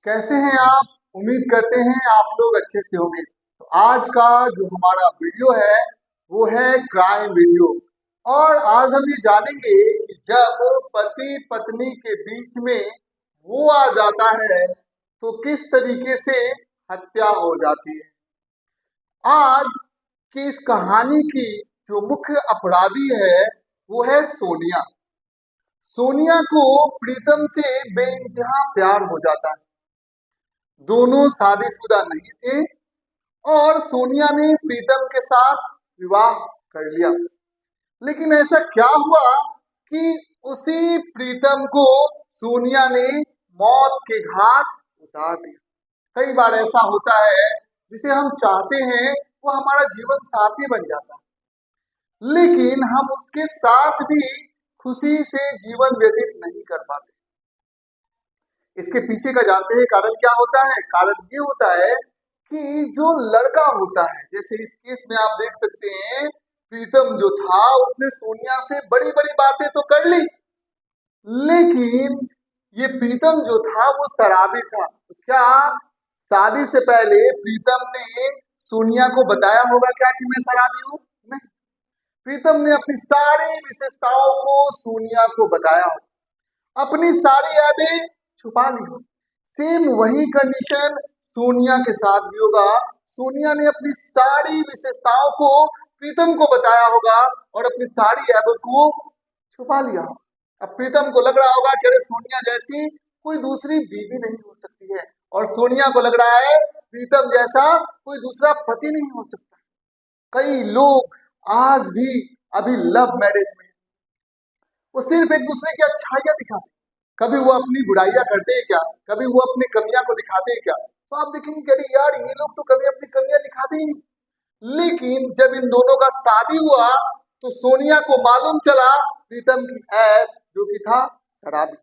कैसे हैं आप? उम्मीद करते हैं आप लोग अच्छे से होंगे। तो आज का जो हमारा वीडियो है वो है क्राइम वीडियो। और आज हम ये जानेंगे कि जब पति पत्नी के बीच में वो आ जाता है तो किस तरीके से हत्या हो जाती है। आज की इस कहानी की जो मुख्य अपराधी है वो है सोनिया। सोनिया को प्रीतम से बेइंतहा प्यार हो जाता है। दोनों शादीशुदा नहीं थे और सोनिया ने प्रीतम के साथ विवाह कर लिया। लेकिन ऐसा क्या हुआ कि उसी प्रीतम को सोनिया ने मौत के घाट उतार दिया। कई बार ऐसा होता है जिसे हम चाहते हैं वो हमारा जीवन साथी बन जाता है, लेकिन हम उसके साथ भी खुशी से जीवन व्यतीत नहीं कर पाते। इसके पीछे का जानते हैं कारण क्या होता है? कारण ये होता है कि जो लड़का होता है, जैसे इस केस में आप देख सकते हैं प्रीतम जो था उसने सोनिया से बड़ी बड़ी बातें तो कर ली, लेकिन ये प्रीतम जो था वो शराबी था। तो क्या शादी से पहले प्रीतम ने सोनिया को बताया होगा क्या कि मैं शराबी हूं? नहीं, प्रीतम ने अपनी सारी विशेषताओं को सोनिया को बताया हो, अपनी सारी यादें छुपा ली हो। सेम वही कंडीशन सोनिया के साथ भी होगा। सोनिया ने अपनी सारी विशेषताओं को प्रीतम को बताया होगा और अपनी सारी यादों को छुपा लिया होगा। अब प्रीतम को लग रहा होगा कि अरे सोनिया जैसी कोई दूसरी बीवी नहीं हो सकती है, और सोनिया को लग रहा है प्रीतम जैसा कोई दूसरा पति नहीं हो सकता। कई लोग आज भी अभी लव मैरिज में वो सिर्फ एक दूसरे की अच्छाइयां दिखाते, कभी वो अपनी बुराइयां करते हैं क्या, कभी वो अपनी कमियां को दिखाते हैं क्या? तो आप देखेंगे कि अरे यार ये लोग तो कभी अपनी कमियां दिखाते ही नहीं। लेकिन जब इन दोनों का शादी हुआ तो सोनिया को मालूम चला प्रीतम की ऐब जो कि था शराबी,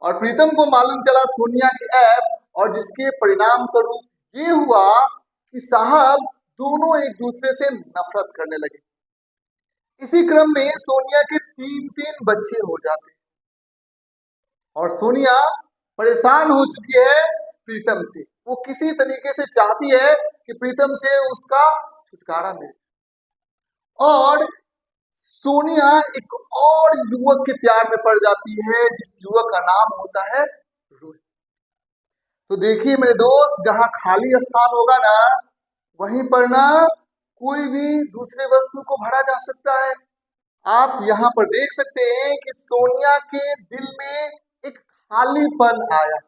और प्रीतम को मालूम चला सोनिया की ऐब, और जिसके परिणाम स्वरूप ये हुआ कि साहब दोनों एक दूसरे से नफरत करने लगे। इसी क्रम में सोनिया के 3 बच्चे हो जाते और सोनिया परेशान हो चुकी है प्रीतम से। वो किसी तरीके से चाहती है कि प्रीतम से उसका छुटकारा मिले, और सोनिया एक और युवक के प्यार में पड़ जाती है जिस युवक का नाम होता है रोहित। तो देखिए मेरे दोस्त, जहां खाली स्थान होगा ना वहीं पर ना कोई भी दूसरे वस्तु को भरा जा सकता है। आप यहाँ पर देख सकते हैं कि सोनिया के दिल में एक खालीपन आया।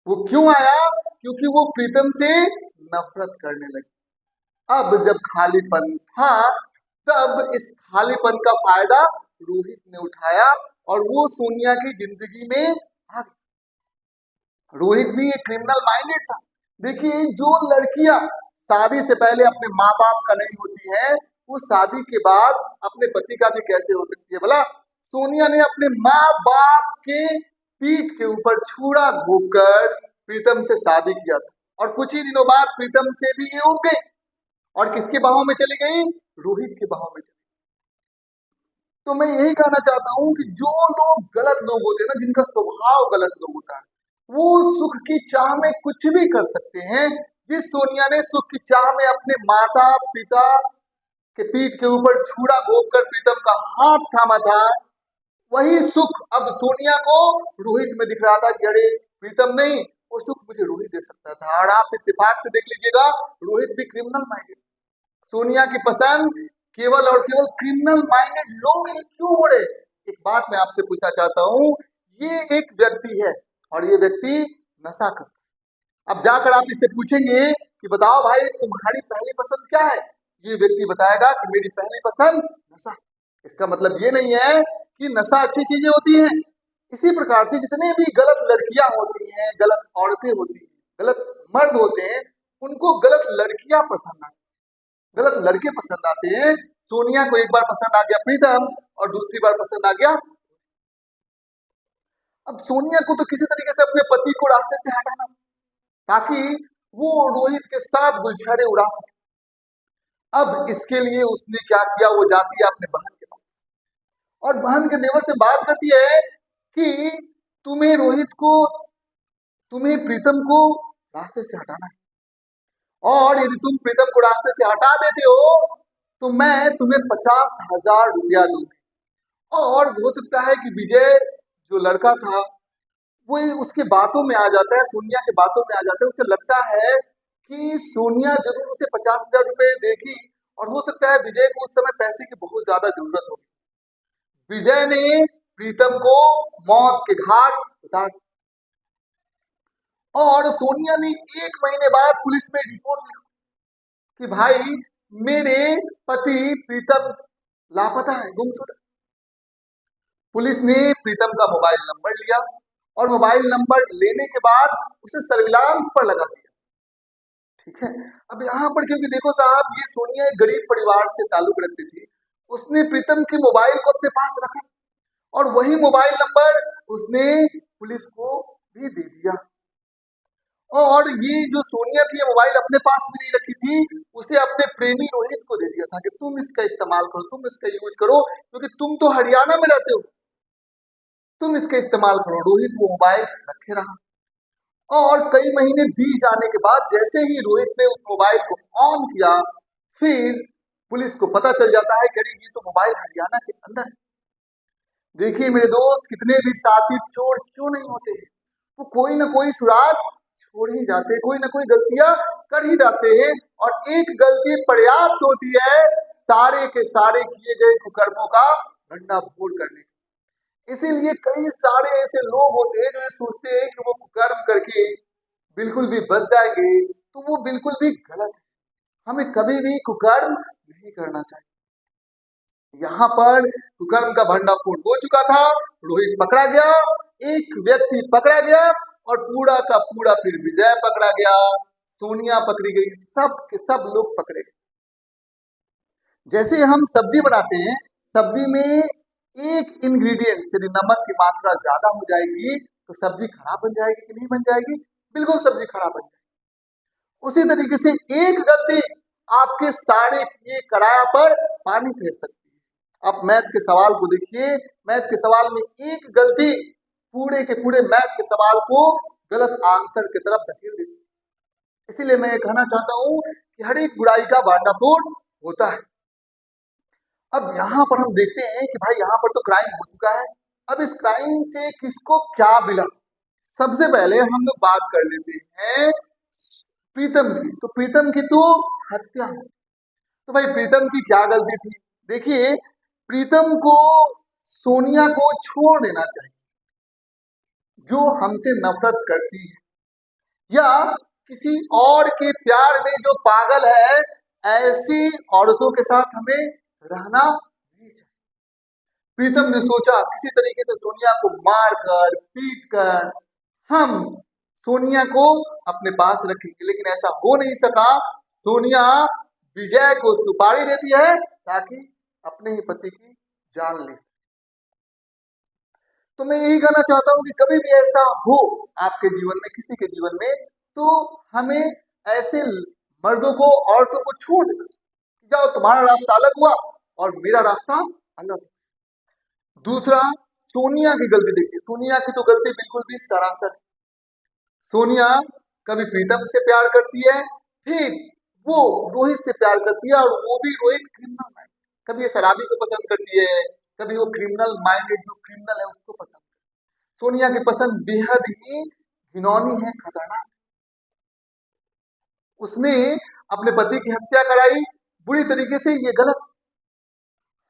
वो क्यों आया? क्योंकि वो प्रीतम से नफरत करने लगी। अब जब खालीपन था तब इस खालीपन का फायदा रोहित ने उठाया और वो सोनिया की जिंदगी में आ गया। रोहित भी एक क्रिमिनल माइंडेड था। देखिए, जो लड़कियां शादी से पहले अपने माँ बाप का नहीं होती है वो शादी के बाद अपने पति का भी कैसे हो सकती है भला? सोनिया ने अपने माँ बाप के पीठ के ऊपर छुरा घोंपकर प्रीतम से शादी किया था, और कुछ ही दिनों बाद प्रीतम से भी ये उग गई और किसके बाहों में चली गई? रोहित के बाहों में चली। तो मैं यही कहना चाहता हूँ कि जो लोग गलत लोग होते हैं ना, जिनका स्वभाव गलत लोग होता है, वो सुख की चाह में कुछ भी कर सकते हैं। जिस सोनिया ने सुख की चाह में अपने माता पिता के पीठ के ऊपर छुरा घोंपकर प्रीतम का हाथ थामा था, वही सुख अब सोनिया को रोहित में दिख रहा था कि अरे प्रीतम नहीं, वो सुख मुझे रोहित दे सकता था। और आप इत्तेफाक से देख लीजिएगा, रोहित भी क्रिमिनल माइंडेड। सोनिया की पसंद केवल और केवल क्रिमिनल माइंडेड लोग ही क्यों हो रहे? एक बात मैं आपसे पूछना चाहता हूँ, ये एक व्यक्ति है और ये व्यक्ति नशा करता है। अब जाकर आप इससे पूछेंगे कि बताओ भाई तुम्हारी पहली पसंद क्या है? ये व्यक्ति बताएगा कि मेरी पहली पसंद नशा। इसका मतलब ये नहीं है कि नशा अच्छी चीजें होती हैं। इसी प्रकार से जितने भी गलत लड़कियां होती हैं, गलत औरतें होती हैं, गलत मर्द होते हैं, उनको गलत लड़कियां पसंद आती, गलत लड़के पसंद आते हैं। सोनिया को एक बार पसंद आ गया प्रीतम और दूसरी बार पसंद आ गया। अब सोनिया को तो किसी तरीके से अपने पति को रास्ते से हटाना ताकि वो रोहित के साथ गुलछड़े उड़ा सके। अब इसके लिए उसने क्या किया? वो जाती है अपने बहन के पास और बहन के देवर से बात करती है कि तुम्हें रोहित को तुम्हें प्रीतम को रास्ते से हटाना है, और यदि तुम प्रीतम को रास्ते से हटा देते हो तो मैं तुम्हें 50,000 रुपया दूंगी। और हो सकता है कि विजय जो लड़का था वो उसके बातों में आ जाता है, सोनिया के बातों में आ जाता है। उसे लगता है कि सोनिया जरूर उसे 50,000 रुपए देगी, और हो सकता है विजय को उस समय पैसे की बहुत ज्यादा जरूरत होगी। विजय ने प्रीतम को मौत के घाट उतार दिया, और सोनिया ने 1 महीने बाद पुलिस में रिपोर्ट लिखा कि भाई मेरे पति प्रीतम लापता है, गुमशुदा। पुलिस ने प्रीतम का मोबाइल नंबर लिया, और मोबाइल नंबर लेने के बाद उसे सर्विलांस पर लगा दिया। ठीक है, अब यहाँ पर क्योंकि देखो साहब, ये सोनिया एक गरीब परिवार से ताल्लुक रखती थी, उसने प्रीतम के मोबाइल को अपने पास रखा, और वही मोबाइल नंबर उसने पुलिस को भी दे दिया। और ये जो सोनिया थी, ये मोबाइल अपने पास भी नहीं रखी थी, उसे अपने प्रेमी रोहित को दे दिया था कि तुम इसका इस्तेमाल करो, तुम इसका यूज करो, क्योंकि तुम तो हरियाणा में रहते हो, तुम इसका इस्तेमाल करो। रोहित वो मोबाइल रखे रहा, और कई महीने बीत जाने के बाद जैसे ही रोहित ने उस मोबाइल को ऑन किया, फिर पुलिस को पता चल जाता है कि ये तो मोबाइल हरियाणा के अंदर है। देखिए मेरे दोस्त, कितने भी साथी चोर क्यों नहीं होते, वो कोई ना कोई सुराग छोड़ ही जाते हैं, कोई ना कोई गलतियां कर ही जाते हैं, और एक गलती पर्याप्त होती है सारे के सारे किए गए कुकर्मों का भंडाफोड़ करने। इसीलिए कई सारे ऐसे लोग होते हैं जो ये सोचते हैं कि वो कुकर्म करके बिल्कुल भी बच जाएंगे, तो वो बिल्कुल भी गलत है। हमें कभी भी कुकर्म नहीं करना चाहिए। यहाँ पर कुकर्म का भंडाफोड़ हो चुका था, रोहित पकड़ा गया, एक व्यक्ति पकड़ा गया, और पूरा का पूरा फिर विजय पकड़ा गया, सोनिया पकड़ी गई, सब के सब लोग पकड़े गए। जैसे हम सब्जी बनाते हैं, सब्जी में एक इंग्रेडिएंट यदि नमक की मात्रा ज्यादा हो जाएगी तो सब्जी खराब बन जाएगी कि नहीं बन जाएगी? बिल्कुल सब्जी खराब बन जाएगी। उसी तरीके से एक गलती आपके सारे किए कराया पर पानी फेर सकती है। आप मैथ के सवाल को देखिए, मैथ के सवाल में एक गलती पूरे के पूरे मैथ के सवाल को गलत आंसर की तरफ धकेल देती है। इसीलिए मैं कहना चाहता हूं कि हर एक बुराई का भंडाफोड़ होता है। अब यहाँ पर हम देखते हैं कि भाई यहाँ पर तो क्राइम हो चुका है, अब इस क्राइम से किसको क्या मिला? सबसे पहले हम लोग बात कर लेते हैं प्रीतम की। तो प्रीतम की तो हत्या, तो भाई प्रीतम की क्या गलती थी? देखिए, प्रीतम को सोनिया को छोड़ देना चाहिए, जो हमसे नफरत करती है, या किसी और के प्यार में जो पागल है, ऐसी औरतों के साथ हमें रहना नहीं चाहिए। प्रीतम ने सोचा किसी तरीके से सोनिया को मारकर पीटकर हम सोनिया को अपने पास रखेंगे, लेकिन ऐसा हो नहीं सका। सोनिया विजय को सुपारी देती है ताकि अपने ही पति की जान ले। तो मैं यही कहना चाहता हूं कि कभी भी ऐसा हो आपके जीवन में, किसी के जीवन में, तो हमें ऐसे मर्दों को, औरतों को छोड़ देना चाहिए। जाओ, तुम्हारा रास्ता अलग हुआ और मेरा रास्ता अलग। दूसरा, सोनिया की गलती देखिए, सोनिया की तो गलती बिल्कुल भी सरासर। सोनिया कभी प्रीतम से प्यार करती है, फिर वो रोहित से प्यार करती है, और वो भी रोहित क्रिमिनल माइंड। कभी ये शराबी को पसंद करती है, कभी वो क्रिमिनल माइंडेड जो क्रिमिनल है उसको पसंद करती है। सोनिया की पसंद बेहद ही घिनौनी है, खतरनाक। उसने अपने पति की हत्या कराई बुरी तरीके से, ये गलत।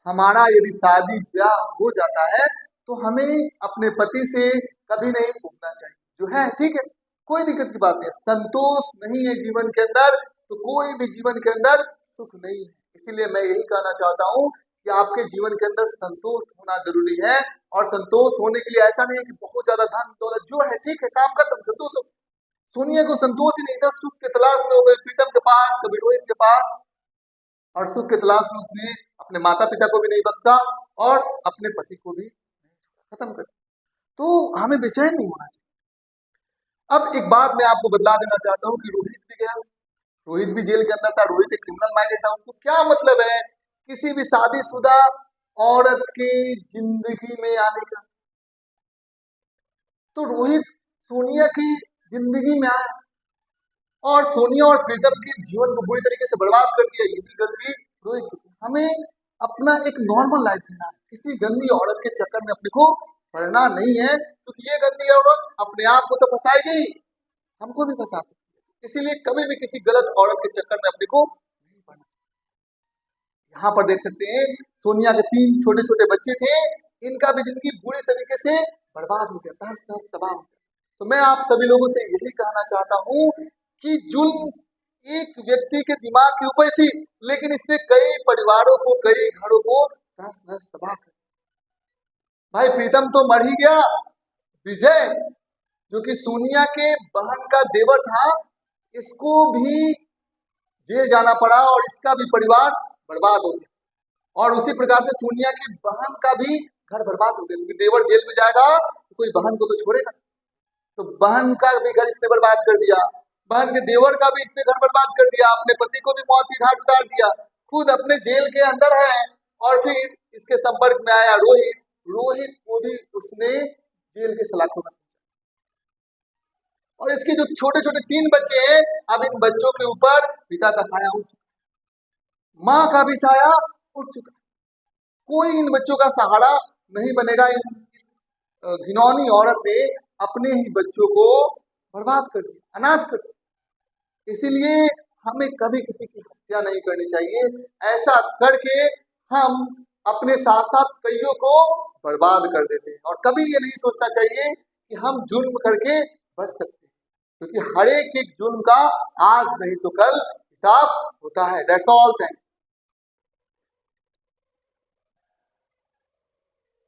हमारा यदि शादी ब्याह हो जाता है तो हमें अपने पति से कभी नहीं घूमना चाहिए, जो है ठीक है, कोई दिक्कत की बात नहीं। संतोष नहीं है जीवन के अंदर तो कोई भी जीवन के अंदर सुख नहीं है। इसीलिए मैं यही कहना चाहता हूँ कि आपके जीवन के अंदर संतोष होना जरूरी है, और संतोष होने के लिए ऐसा नहीं है कि बहुत ज्यादा धन दौलत, जो है ठीक है, काम खत्म, संतोष हो। सोनिया को संतोष ही नहीं था, सुख के तलाश में हो गई प्रीतम के पास, कभी रोहित के पास, और सुख के तलाश में उसने अपने माता पिता को भी नहीं बख्शा और अपने पति को भी खत्म कर दिया। तो हमें बेचैन नहीं होना चाहिए। अब एक बात मैं आपको बतला देना चाहता हूँ कि रोहित भी गया, रोहित भी जेल के अंदर था, रोहित एक क्रिमिनल माइंडेड था। उसको क्या मतलब है किसी भी शादीशुदा औरत की जिंदगी में आने का? तो रोहित सोनिया की जिंदगी में आया और सोनिया और प्रीतम के जीवन को बुरी तरीके से बर्बाद कर दिया। ये भी गलती रोहित की। हमें अपना एक नॉर्मल लाइफ जीना है, किसी गंदी औरत के चक्कर में अपने को पड़ना नहीं है, क्योंकि ये गंदी औरत अपने आप को तो फंसाएगी ही, हमको भी फंसा सकती है। इसीलिए कभी भी किसी गलत औरत के चक्कर में अपने को नहीं पड़ना। यहाँ पर देख सकते हैं सोनिया के 3 छोटे छोटे बच्चे थे, इनका भी जिंदगी बुरी तरीके से बर्बाद हो गया, तहस नहस तबाह हो गया। तो मैं आप सभी लोगों से यही कहना चाहता हूँ कि जुल्म एक व्यक्ति के दिमाग के ऊपर थी, लेकिन इसने कई परिवारों को, कई घरों को तहस नहस तबाह कर। भाई प्रीतम तो मर ही गया, विजय जो कि सोनिया के बहन का देवर था, इसको भी जेल जाना पड़ा और इसका भी परिवार बर्बाद हो गया। और उसी प्रकार से सोनिया की बहन का भी घर बर्बाद हो गया, क्योंकि देवर जेल में जाएगा तो कोई बहन को तो छोड़ेगा। तो बहन का भी घर इसने बर्बाद कर दिया, बहन के देवर का भी इसने घर बर्बाद कर दिया, अपने पति को भी मौत की घाट उतार दिया, खुद अपने जेल के अंदर है। और फिर इसके संपर्क में आया रोहित, रोहित को भी उसने जेल के सलाखों में। और इसके जो छोटे छोटे 3 बच्चे हैं, अब इन बच्चों के ऊपर पिता का साया उठ चुका, माँ का भी साया उठ चुका। कोई इन बच्चों का सहारा नहीं बनेगा। इस घिनौनी औरत ने अपने ही बच्चों को बर्बाद कर दिया, अनाथ कर दिया। इसीलिए हमें कभी किसी की हत्या नहीं करनी चाहिए। ऐसा करके हम अपने साथ साथ कईयों को बर्बाद कर देते हैं। और कभी ये नहीं सोचना चाहिए कि हम जुल्म करके बच सकते हैं, क्योंकि हर एक जुल्म का आज नहीं तो कल हिसाब होता है। That's all, thank you.